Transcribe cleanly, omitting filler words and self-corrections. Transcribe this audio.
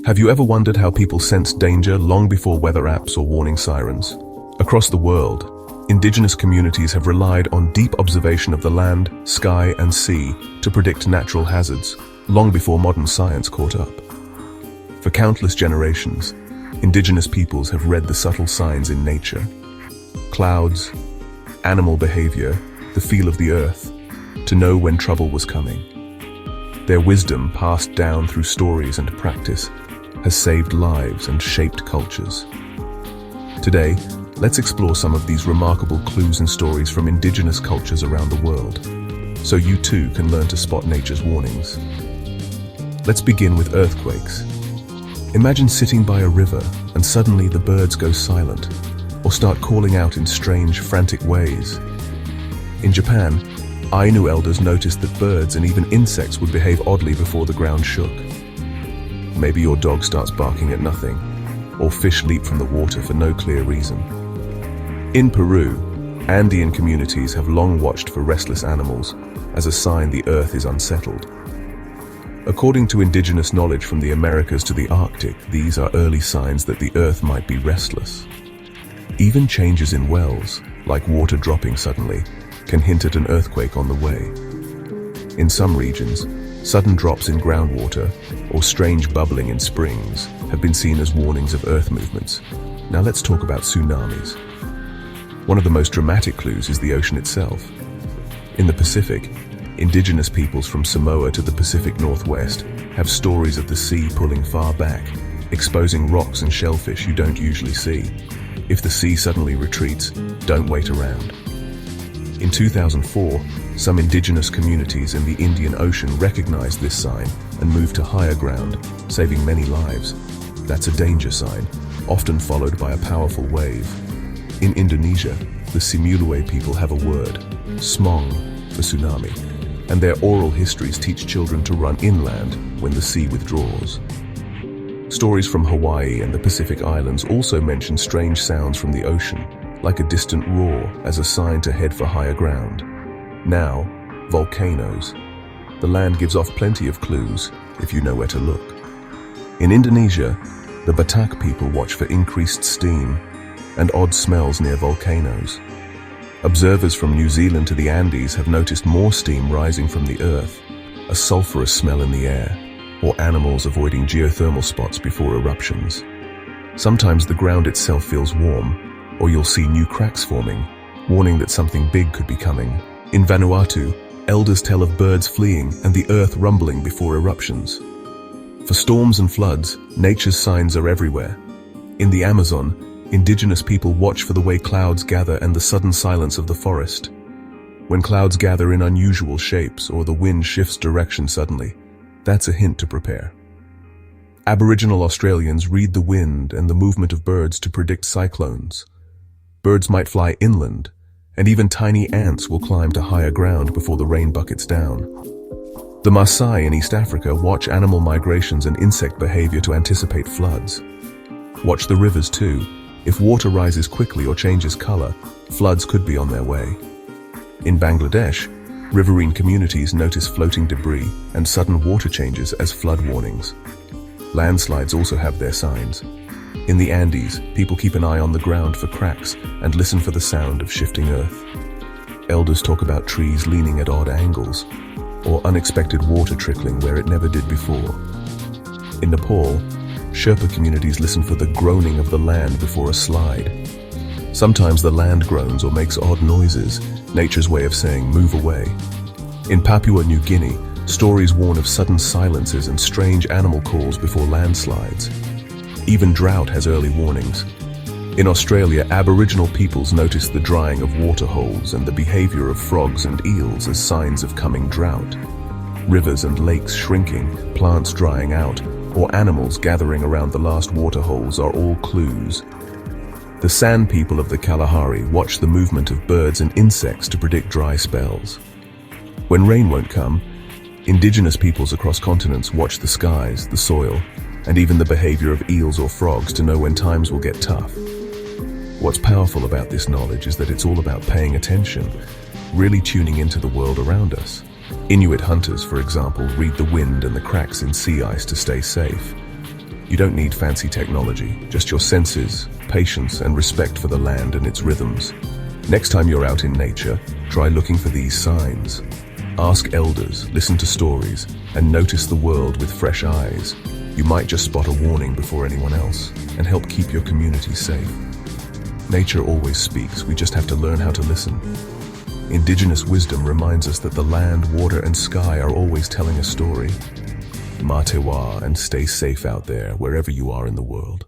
Have you ever wondered how people sense danger long before weather apps or warning sirens? Across the world, indigenous communities have relied on deep observation of the land, sky, and sea to predict natural hazards, long before modern science caught up. For countless generations, indigenous peoples have read the subtle signs in nature. Clouds, animal behavior, the feel of the earth, to know when trouble was coming. Their wisdom, passed down through stories and practice, has saved lives and shaped cultures. Today, let's explore some of these remarkable clues and stories from indigenous cultures around the world, so you too can learn to spot nature's warnings. Let's begin with earthquakes. Imagine sitting by a river and suddenly the birds go silent, or start calling out in strange, frantic ways. In Japan, Ainu elders noticed that birds and even insects would behave oddly before the ground shook. Maybe your dog starts barking at nothing, or fish leap from the water for no clear reason. In Peru, Andean communities have long watched for restless animals as a sign the earth is unsettled. According to indigenous knowledge from the Americas to the Arctic, these are early signs that the earth might be restless. Even changes in wells, like water dropping suddenly, can hint at an earthquake on the way. In some regions, sudden drops in groundwater or strange bubbling in springs have been seen as warnings of earth movements. Now let's talk about tsunamis. One of the most dramatic clues is the ocean itself. In the Pacific, indigenous peoples from Samoa to the Pacific Northwest have stories of the sea pulling far back, exposing rocks and shellfish you don't usually see. If the sea suddenly retreats, don't wait around. In 2004, some indigenous communities in the Indian Ocean recognized this sign and moved to higher ground, saving many lives. That's a danger sign, often followed by a powerful wave. In Indonesia, the Simulue people have a word, smong, for tsunami, and their oral histories teach children to run inland when the sea withdraws. Stories from Hawaii and the Pacific Islands also mention strange sounds from the ocean, like a distant roar as a sign to head for higher ground. Now, volcanoes. The land gives off plenty of clues if you know where to look. In Indonesia, the Batak people watch for increased steam and odd smells near volcanoes. Observers from New Zealand to the Andes have noticed more steam rising from the earth, a sulfurous smell in the air, or animals avoiding geothermal spots before eruptions. Sometimes the ground itself feels warm, or you'll see new cracks forming, warning that something big could be coming. In Vanuatu, elders tell of birds fleeing and the earth rumbling before eruptions. For storms and floods, nature's signs are everywhere. In the Amazon, indigenous people watch for the way clouds gather and the sudden silence of the forest. When clouds gather in unusual shapes or the wind shifts direction suddenly, that's a hint to prepare. Aboriginal Australians read the wind and the movement of birds to predict cyclones. Birds might fly inland, and even tiny ants will climb to higher ground before the rain buckets down. The Maasai in East Africa watch animal migrations and insect behavior to anticipate floods. Watch the rivers too. If water rises quickly or changes color, floods could be on their way. In Bangladesh, riverine communities notice floating debris and sudden water changes as flood warnings. Landslides also have their signs. In the Andes, people keep an eye on the ground for cracks and listen for the sound of shifting earth. Elders talk about trees leaning at odd angles, or unexpected water trickling where it never did before. In Nepal, Sherpa communities listen for the groaning of the land before a slide. Sometimes the land groans or makes odd noises, nature's way of saying move away. In Papua New Guinea, stories warn of sudden silences and strange animal calls before landslides. Even drought has early warnings. In Australia, Aboriginal peoples notice the drying of water holes and the behavior of frogs and eels as signs of coming drought. Rivers and lakes shrinking, plants drying out, or animals gathering around the last water holes are all clues. The San people of the Kalahari watch the movement of birds and insects to predict dry spells. When rain won't come, indigenous peoples across continents watch the skies, the soil, and even the behavior of eels or frogs to know when times will get tough. What's powerful about this knowledge is that it's all about paying attention, really tuning into the world around us. Inuit hunters, for example, read the wind and the cracks in sea ice to stay safe. You don't need fancy technology, just your senses, patience, and respect for the land and its rhythms. Next time you're out in nature, try looking for these signs. Ask elders, listen to stories, and notice the world with fresh eyes. You might just spot a warning before anyone else and help keep your community safe. Nature always speaks, we just have to learn how to listen. Indigenous wisdom reminds us that the land, water, and sky are always telling a story. Matewa, and stay safe out there, wherever you are in the world.